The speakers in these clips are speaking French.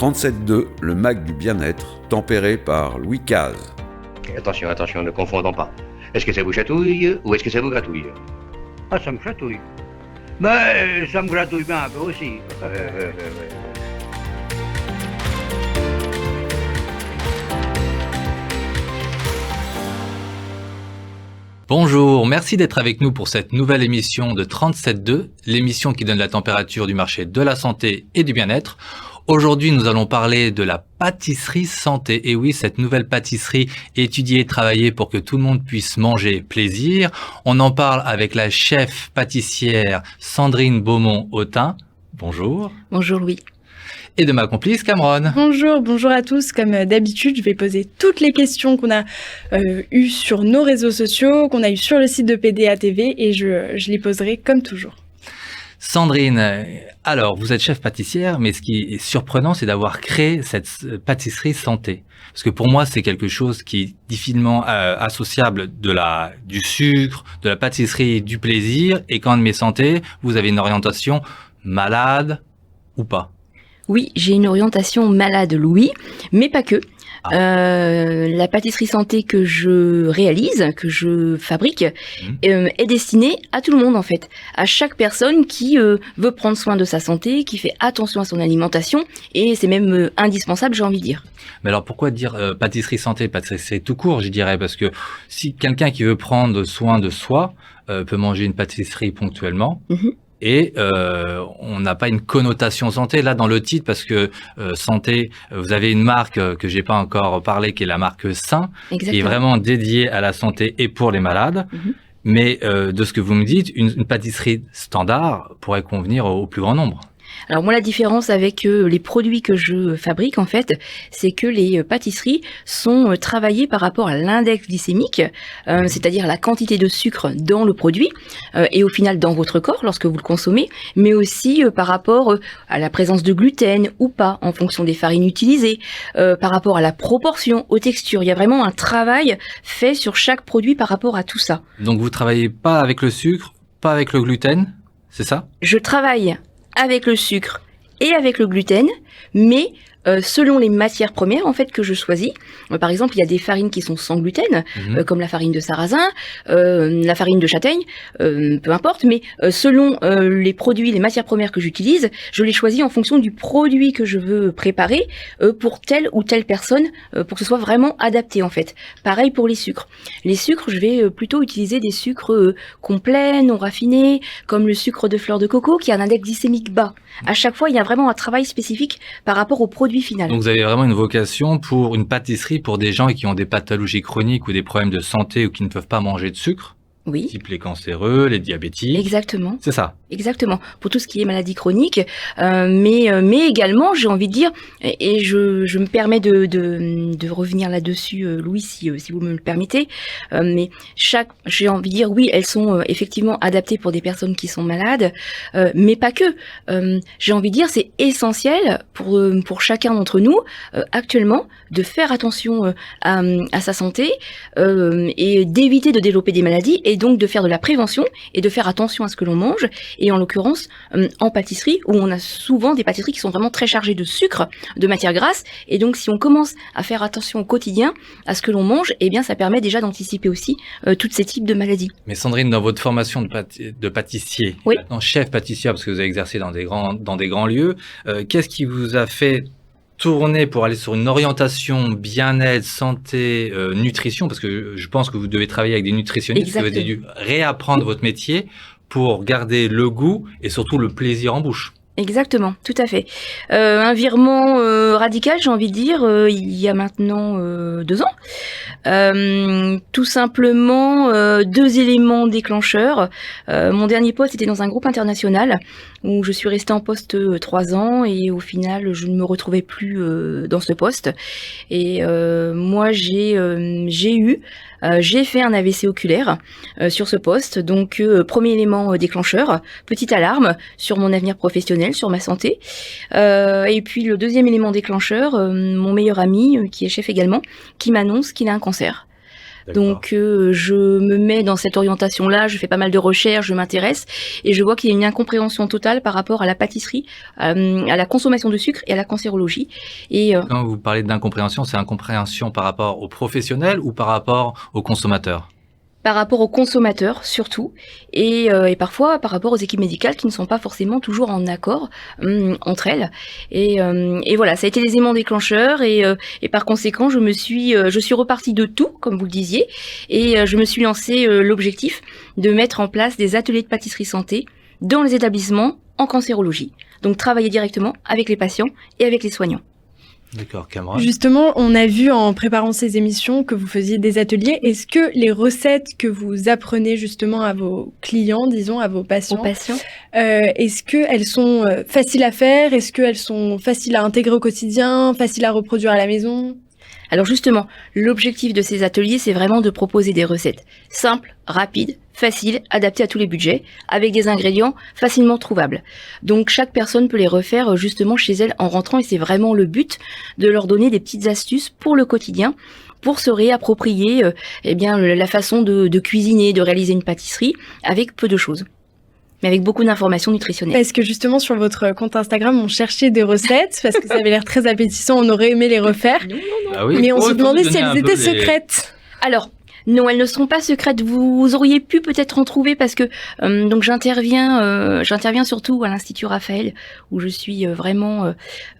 37.2, le mag du bien-être, tempéré par Louis Caz. Attention, ne confondons pas. Est-ce que ça vous chatouille ou est-ce que ça vous gratouille? Ah, ça me chatouille. Mais ça me gratouille bien un peu aussi. Bonjour, merci d'être avec nous pour cette nouvelle émission de 37.2, l'émission qui donne la température du marché de la santé et du bien-être. Aujourd'hui, nous allons parler de la pâtisserie santé. Et oui, cette nouvelle pâtisserie étudiée et travaillée pour que tout le monde puisse manger plaisir. On en parle avec la chef pâtissière Sandrine Beaumont-Autin. Bonjour. Bonjour Louis. Et de ma complice Cameron. Bonjour à tous. Comme d'habitude, je vais poser toutes les questions qu'on a eues sur nos réseaux sociaux, qu'on a eues sur le site de PDA TV et je les poserai comme toujours. Sandrine, alors vous êtes chef pâtissière, mais ce qui est surprenant, c'est d'avoir créé cette pâtisserie santé. Parce que pour moi, c'est quelque chose qui est difficilement associable du sucre, de la pâtisserie, du plaisir. Et quand on met santé, vous avez une orientation malade ou pas? Oui, j'ai une orientation malade, Louis, mais pas que. La pâtisserie santé que je réalise, que je fabrique, est destinée à tout le monde en fait, à chaque personne qui veut prendre soin de sa santé, qui fait attention à son alimentation, et c'est même indispensable, j'ai envie de dire. Mais alors pourquoi dire pâtisserie santé? Pâtisserie tout court, je dirais, parce que si quelqu'un qui veut prendre soin de soi peut manger une pâtisserie ponctuellement, et on n'a pas une connotation santé là dans le titre, parce que santé, vous avez une marque que j'ai pas encore parlé, qui est la marque Sain, qui est vraiment dédiée à la santé et pour les malades. Mais de ce que vous me dites, une pâtisserie standard pourrait convenir au plus grand nombre. Alors moi, la différence avec les produits que je fabrique, en fait, c'est que les pâtisseries sont travaillées par rapport à l'index glycémique, c'est-à-dire la quantité de sucre dans le produit et au final dans votre corps lorsque vous le consommez, mais aussi par rapport à la présence de gluten ou pas, en fonction des farines utilisées, par rapport à la proportion, aux textures. Il y a vraiment un travail fait sur chaque produit par rapport à tout ça. Donc vous travaillez pas avec le sucre, pas avec le gluten, c'est ça? Je travaille avec le sucre et avec le gluten, mais selon les matières premières en fait que je choisis. Par exemple, il y a des farines qui sont sans gluten, comme la farine de sarrasin, la farine de châtaigne, peu importe, mais selon les produits, les matières premières que j'utilise, je les choisis en fonction du produit que je veux préparer pour telle ou telle personne, pour que ce soit vraiment adapté en fait. Pareil pour les sucres. Les sucres, je vais plutôt utiliser des sucres complets, non raffinés, comme le sucre de fleur de coco qui a un index glycémique bas. À chaque fois, il y a vraiment un travail spécifique par rapport au produit final. Donc vous avez vraiment une vocation pour une pâtisserie pour des gens qui ont des pathologies chroniques ou des problèmes de santé ou qui ne peuvent pas manger de sucre? Oui. Type les cancéreux, les diabétiques. Exactement. C'est ça. Exactement. Pour tout ce qui est maladie chronique, mais également, j'ai envie de dire, et je me permets de revenir là-dessus, Louis, si vous me le permettez, mais j'ai envie de dire, oui, elles sont effectivement adaptées pour des personnes qui sont malades, mais pas que. J'ai envie de dire, c'est essentiel pour chacun d'entre nous, actuellement, de faire attention à sa santé et d'éviter de développer des maladies, et donc de faire de la prévention et de faire attention à ce que l'on mange. Et en l'occurrence, en pâtisserie, où on a souvent des pâtisseries qui sont vraiment très chargées de sucre, de matière grasse. Et donc, si on commence à faire attention au quotidien à ce que l'on mange, eh bien, ça permet déjà d'anticiper aussi tous ces types de maladies. Mais Sandrine, dans votre formation de pâtissier, oui, maintenant chef pâtissière, parce que vous avez exercé dans des grands lieux, qu'est-ce qui vous a fait tourner pour aller sur une orientation bien-être, santé, nutrition, parce que je pense que vous devez travailler avec des nutritionnistes, que vous avez dû réapprendre votre métier pour garder le goût et surtout le plaisir en bouche. Exactement, tout à fait. Un virement radical, j'ai envie de dire, il y a maintenant 2 ans. Tout simplement, 2 éléments déclencheurs. Mon dernier poste était dans un groupe international où je suis restée en poste 3 ans et au final, je ne me retrouvais plus dans ce poste. Et moi, j'ai fait un AVC oculaire sur ce poste, donc premier élément déclencheur, petite alarme sur mon avenir professionnel, sur ma santé. Et puis le deuxième élément déclencheur, mon meilleur ami, qui est chef également, qui m'annonce qu'il a un cancer. Donc je me mets dans cette orientation-là, je fais pas mal de recherches, je m'intéresse et je vois qu'il y a une incompréhension totale par rapport à la pâtisserie, à la consommation de sucre et à la cancérologie. Et quand vous parlez d'incompréhension, c'est incompréhension par rapport aux professionnels ou par rapport aux consommateurs? Par rapport aux consommateurs surtout, et parfois par rapport aux équipes médicales qui ne sont pas forcément toujours en accord entre elles. Et voilà, ça a été les éléments déclencheurs et par conséquent, je suis repartie de tout, comme vous le disiez, et je me suis lancé l'objectif de mettre en place des ateliers de pâtisserie santé dans les établissements en cancérologie. Donc travailler directement avec les patients et avec les soignants. D'accord, Cameron. Justement, on a vu en préparant ces émissions que vous faisiez des ateliers. Est-ce que les recettes que vous apprenez justement à vos clients, disons, à vos patients, est-ce qu'elles sont faciles à faire? Est-ce qu'elles sont faciles à intégrer au quotidien, faciles à reproduire à la maison? Alors justement, l'objectif de ces ateliers, c'est vraiment de proposer des recettes simples, rapides, faciles, adaptées à tous les budgets, avec des ingrédients facilement trouvables. Donc chaque personne peut les refaire justement chez elle en rentrant et c'est vraiment le but de leur donner des petites astuces pour le quotidien, pour se réapproprier la façon de cuisiner, de réaliser une pâtisserie avec peu de choses, mais avec beaucoup d'informations nutritionnelles. Parce que justement, sur votre compte Instagram, on cherchait des recettes, parce que ça avait l'air très appétissant, on aurait aimé les refaire. Non. Ah oui, mais on se demandait si elles étaient secrètes. Alors, non, elles ne sont pas secrètes. Vous auriez pu peut-être en trouver parce que donc j'interviens surtout à l'Institut Raphaël où je suis vraiment.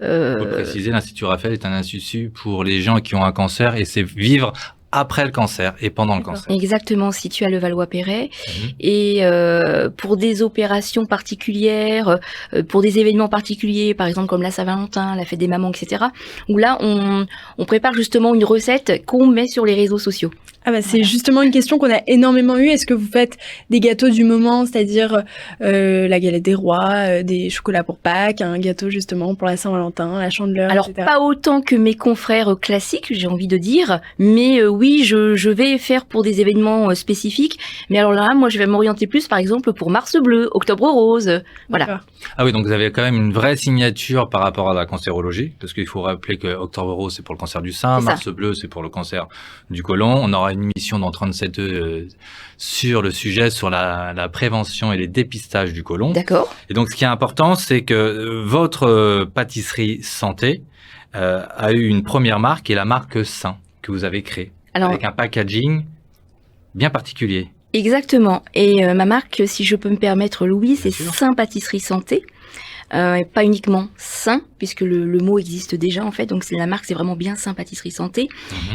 Pour préciser, l'Institut Raphaël est un institut pour les gens qui ont un cancer et c'est vivre après le cancer et pendant le cancer. Exactement, situé à Levallois-Perret. Et pour des opérations particulières, pour des événements particuliers, par exemple comme la Saint-Valentin, la fête des mamans, etc., où là, on prépare justement une recette qu'on met sur les réseaux sociaux. Ah bah c'est justement une question qu'on a énormément eue. Est-ce que vous faites des gâteaux du moment, c'est-à-dire la galette des rois, des chocolats pour Pâques, un gâteau justement pour la Saint-Valentin, la Chandeleur, Alors etc. pas autant que mes confrères classiques, j'ai envie de dire, mais oui, je vais faire pour des événements spécifiques. Mais alors là, moi, je vais m'orienter plus, par exemple, pour Mars bleu, Octobre rose, voilà. D'accord. Ah oui, donc vous avez quand même une vraie signature par rapport à la cancérologie, parce qu'il faut rappeler que Octobre rose, c'est pour le cancer du sein, C'est ça. Mars bleu, c'est pour le cancer du côlon. On aura une émission dans 37 sur le sujet, sur la prévention et les dépistages du côlon. D'accord. Et donc, ce qui est important, c'est que votre pâtisserie santé a eu une première marque, qui est la marque Sain, que vous avez créée, Alors, avec un packaging bien particulier. exactement. Et ma marque, si je peux me permettre, Louis, c'est sûr. Sain Pâtisserie Santé. Et pas uniquement Sain, puisque le mot existe déjà en fait, donc c'est la marque, c'est vraiment bien Sain Pâtisserie Santé.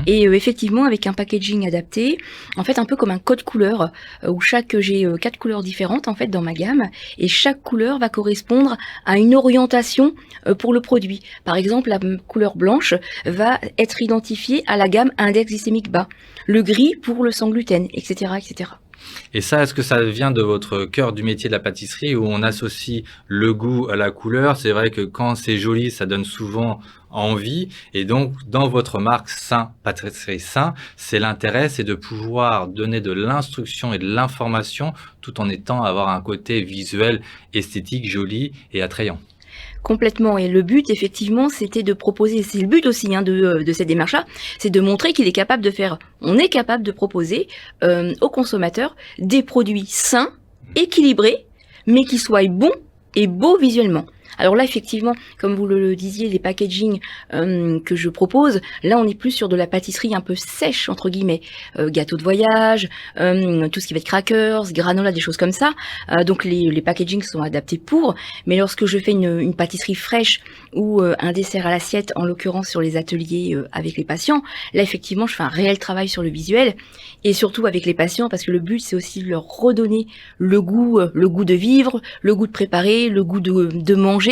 Et effectivement, avec un packaging adapté, en fait un peu comme un code couleur, où j'ai 4 couleurs différentes en fait dans ma gamme, et chaque couleur va correspondre à une orientation pour le produit. Par exemple, la couleur blanche va être identifiée à la gamme index glycémique bas, le gris pour le sans gluten, etc., etc. Et ça, est-ce que ça vient de votre cœur du métier de la pâtisserie où on associe le goût à la couleur? C'est vrai que quand c'est joli, ça donne souvent envie. Et donc, dans votre marque Sain Pâtisserie Sain, c'est l'intérêt, c'est de pouvoir donner de l'instruction et de l'information tout en avoir un côté visuel, esthétique, joli et attrayant. Complètement. Et le but, effectivement, c'était de proposer, c'est le but aussi de cette démarche-là, c'est de montrer on est capable de proposer aux consommateurs des produits sains, équilibrés, mais qui soient bons et beaux visuellement. Alors là, effectivement, comme vous le disiez, les packaging que je propose, là, on est plus sur de la pâtisserie un peu sèche, entre guillemets. Gâteau de voyage, tout ce qui va être crackers, granola, des choses comme ça. Donc les packaging sont adaptés pour. Mais lorsque je fais une pâtisserie fraîche ou un dessert à l'assiette, en l'occurrence sur les ateliers avec les patients, là, effectivement, je fais un réel travail sur le visuel. Et surtout avec les patients, parce que le but, c'est aussi de leur redonner le goût de vivre, le goût de préparer, le goût de manger.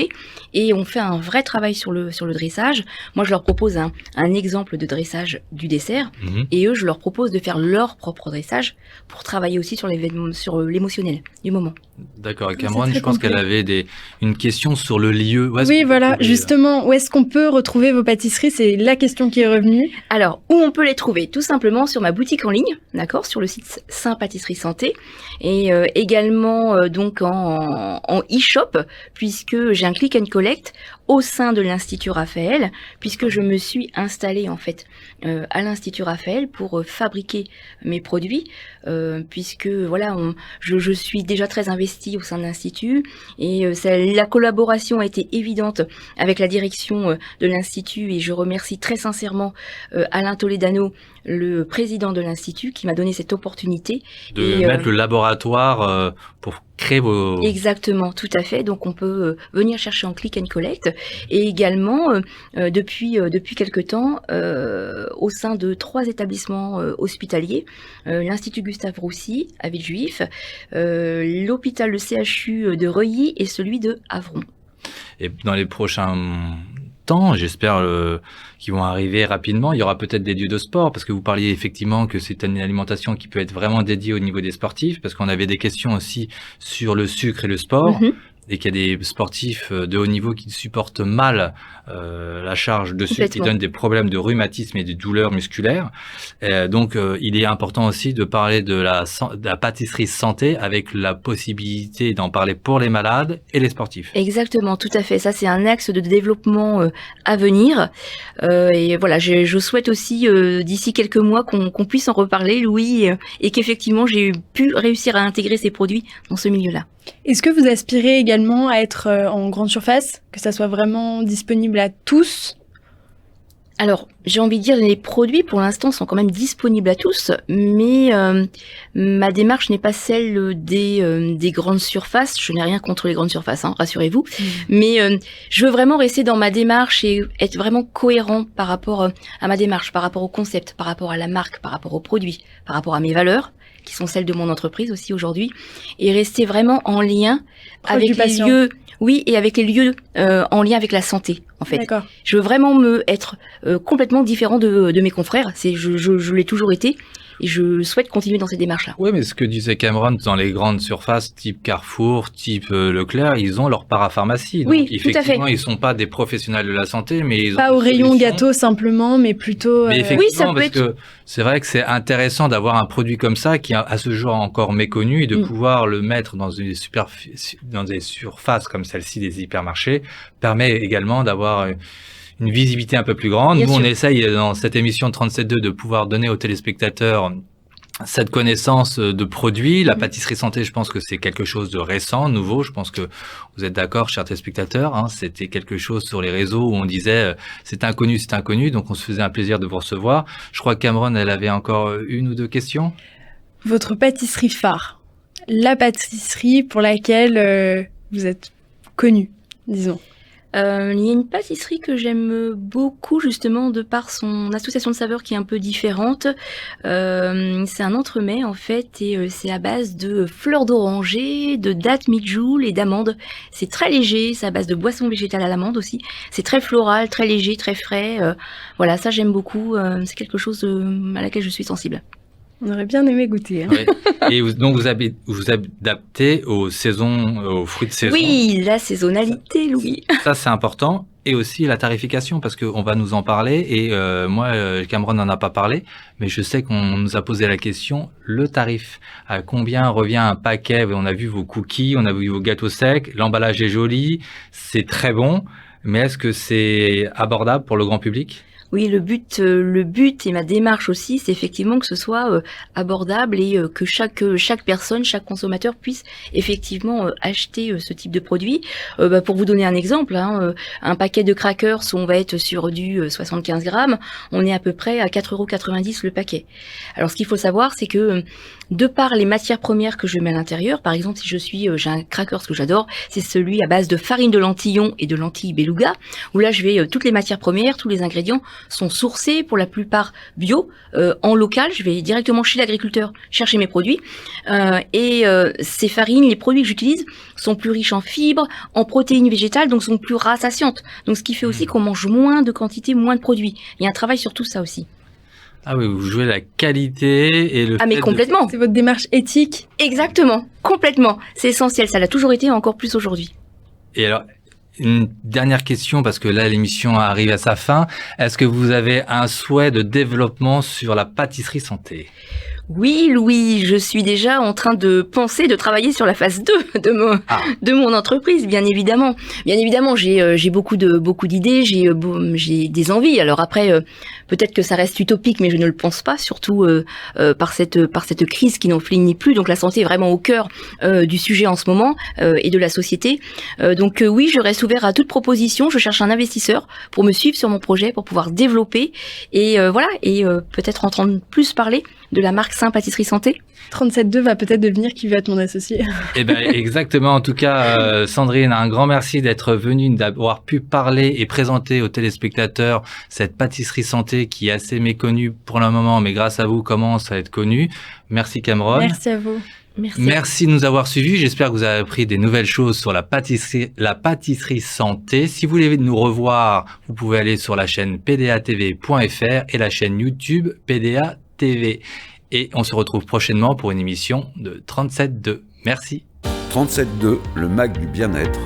Et on fait un vrai travail sur le dressage. Moi, je leur propose un exemple de dressage du dessert, et eux, je leur propose de faire leur propre dressage pour travailler aussi sur l'émotionnel du moment. D'accord. Et C'est Cameron, très je pense complet. qu'elle avait une question sur le lieu. Où est-ce Oui, qu'on peut voilà, trouver, justement, où est-ce qu'on peut retrouver vos pâtisseries? C'est la question qui est revenue. Alors, où on peut les trouver? Tout simplement sur ma boutique en ligne, d'accord, sur le site Sain Pâtisserie Santé, et également donc en e-shop, puisque j'ai un click and collect au sein de l'Institut Raphaël, puisque je me suis installée en fait à l'Institut Raphaël pour fabriquer mes produits, puisque voilà, je suis déjà très investie au sein de l'Institut et la collaboration a été évidente avec la direction de l'Institut et je remercie très sincèrement Alain Toledano, le président de l'Institut, qui m'a donné cette opportunité. De mettre le laboratoire pour créer vos... Exactement, tout à fait. Donc on peut venir chercher en click and collect. Et également, depuis quelque temps, au sein de 3 établissements hospitaliers, l'Institut Gustave Roussy à Villejuif, l'hôpital le CHU de Reuilly et celui de Avron. Et dans les prochains temps, j'espère qu'ils vont arriver rapidement. Il y aura peut-être des lieux de sport, parce que vous parliez effectivement que c'est une alimentation qui peut être vraiment dédiée au niveau des sportifs, parce qu'on avait des questions aussi sur le sucre et le sport. Et qu'il y a des sportifs de haut niveau qui supportent mal la charge de sucre, qui donnent des problèmes de rhumatisme et de douleurs musculaires. Donc, il est important aussi de parler de la pâtisserie santé avec la possibilité d'en parler pour les malades et les sportifs. Exactement, tout à fait. Ça, c'est un axe de développement à venir. Et voilà, je souhaite aussi, d'ici quelques mois, qu'on puisse en reparler, Louis, et qu'effectivement, j'ai pu réussir à intégrer ces produits dans ce milieu-là. Est-ce que vous aspirez également à être en grande surface, que ça soit vraiment disponible à tous ? Alors, j'ai envie de dire, les produits pour l'instant sont quand même disponibles à tous, mais ma démarche n'est pas celle des grandes surfaces. Je n'ai rien contre les grandes surfaces, hein, rassurez-vous. Mais je veux vraiment rester dans ma démarche et être vraiment cohérent par rapport à ma démarche, par rapport au concept, par rapport à la marque, par rapport aux produits, par rapport à mes valeurs, qui sont celles de mon entreprise aussi aujourd'hui, et rester vraiment en lien avec les lieux, oui, et avec les lieux en lien avec la santé, en fait. D'accord. Je veux vraiment être complètement différent de mes confrères. Je l'ai toujours été. Et je souhaite continuer dans cette démarche-là. Oui, mais ce que disait Cameron, dans les grandes surfaces type Carrefour, type Leclerc, ils ont leur parapharmacie. Oui, donc, tout à fait. effectivement, ils ne sont pas des professionnels de la santé, mais ils ont pas au rayon gâteau simplement, mais plutôt... Mais effectivement, oui, ça peut parce être... que c'est vrai que c'est intéressant d'avoir un produit comme ça qui est à ce jour encore méconnu et de pouvoir le mettre dans des surfaces comme celle-ci des hypermarchés permet également d'avoir une visibilité un peu plus grande. Nous, on essaye dans cette émission 37.2 de pouvoir donner aux téléspectateurs cette connaissance de produits. La pâtisserie santé, je pense que c'est quelque chose de récent, nouveau. Je pense que vous êtes d'accord, chers téléspectateurs. Hein, c'était quelque chose sur les réseaux où on disait c'est inconnu. Donc on se faisait un plaisir de vous recevoir. Je crois que Cameron, elle avait encore 1 ou 2 questions. Votre pâtisserie phare, la pâtisserie pour laquelle vous êtes connu, disons. Il y a une pâtisserie que j'aime beaucoup justement de par son association de saveurs qui est un peu différente. C'est un entremets en fait et c'est à base de fleurs d'oranger, de dattes midjoule et d'amandes. C'est très léger, c'est à base de boisson végétale à l'amande aussi. C'est très floral, très léger, très frais. Voilà, ça j'aime beaucoup. C'est quelque chose à laquelle je suis sensible. On aurait bien aimé goûter. Hein. Oui. Et donc, vous adaptez aux saisons, aux fruits de saison. Oui, la saisonnalité, Louis. Ça, c'est important. Et aussi la tarification, parce qu'on va nous en parler. Et moi, Cameron n'en a pas parlé, mais je sais qu'on nous a posé la question, le tarif. À combien revient un paquet? On a vu vos cookies, on a vu vos gâteaux secs, l'emballage est joli, c'est très bon. Mais est-ce que c'est abordable pour le grand public? Oui, le but et ma démarche aussi, c'est effectivement que ce soit abordable et que chaque personne, chaque consommateur puisse effectivement acheter ce type de produit. Pour vous donner un exemple, hein, un paquet de crackers, on va être sur du 75 grammes, on est à peu près à 4,90 € le paquet. Alors ce qu'il faut savoir, c'est que de par les matières premières que je mets à l'intérieur, par exemple, si j'ai un crackers que j'adore, c'est celui à base de farine de lentillon et de lentilles beluga, où là je vais toutes les matières premières, tous les ingrédients sont sourcés pour la plupart bio, en local. Je vais directement chez l'agriculteur chercher mes produits. Ces farines, les produits que j'utilise sont plus riches en fibres, en protéines végétales, donc sont plus rassasiantes. Donc ce qui fait aussi qu'on mange moins de quantité, moins de produits. Il y a un travail sur tout ça aussi. Ah oui, vous jouez la qualité et le mais complètement. C'est votre démarche éthique. Exactement, complètement. C'est essentiel, ça l'a toujours été et encore plus aujourd'hui. Et alors, une dernière question, parce que là, l'émission arrive à sa fin. Est-ce que vous avez un souhait de développement sur la pâtisserie santé ? Oui, Louis, je suis déjà en train de penser de travailler sur la phase 2 de mon entreprise, bien évidemment. Bien évidemment, j'ai beaucoup d'idées, j'ai des envies. Alors après, peut-être que ça reste utopique, mais je ne le pense pas, surtout par cette crise qui n'en finit plus. Donc la santé est vraiment au cœur du sujet en ce moment et de la société. Donc oui, je reste ouvert à toute proposition. Je cherche un investisseur pour me suivre sur mon projet, pour pouvoir développer et voilà, et peut-être entendre plus parler de la marque Saint Pâtisserie Santé. 37.2 va peut-être devenir qui va être mon associé. Eh ben exactement. En tout cas, Sandrine, un grand merci d'être venue, d'avoir pu parler et présenter aux téléspectateurs cette pâtisserie santé qui est assez méconnue pour le moment, mais grâce à vous commence à être connue. Merci Cameron. Merci à vous. Merci de nous avoir suivis. J'espère que vous avez appris des nouvelles choses sur la pâtisserie santé. Si vous voulez nous revoir, vous pouvez aller sur la chaîne pdatv.fr et la chaîne YouTube PDA TV. Et on se retrouve prochainement pour une émission de 37.2. Merci. 37.2, le MAG du bien-être.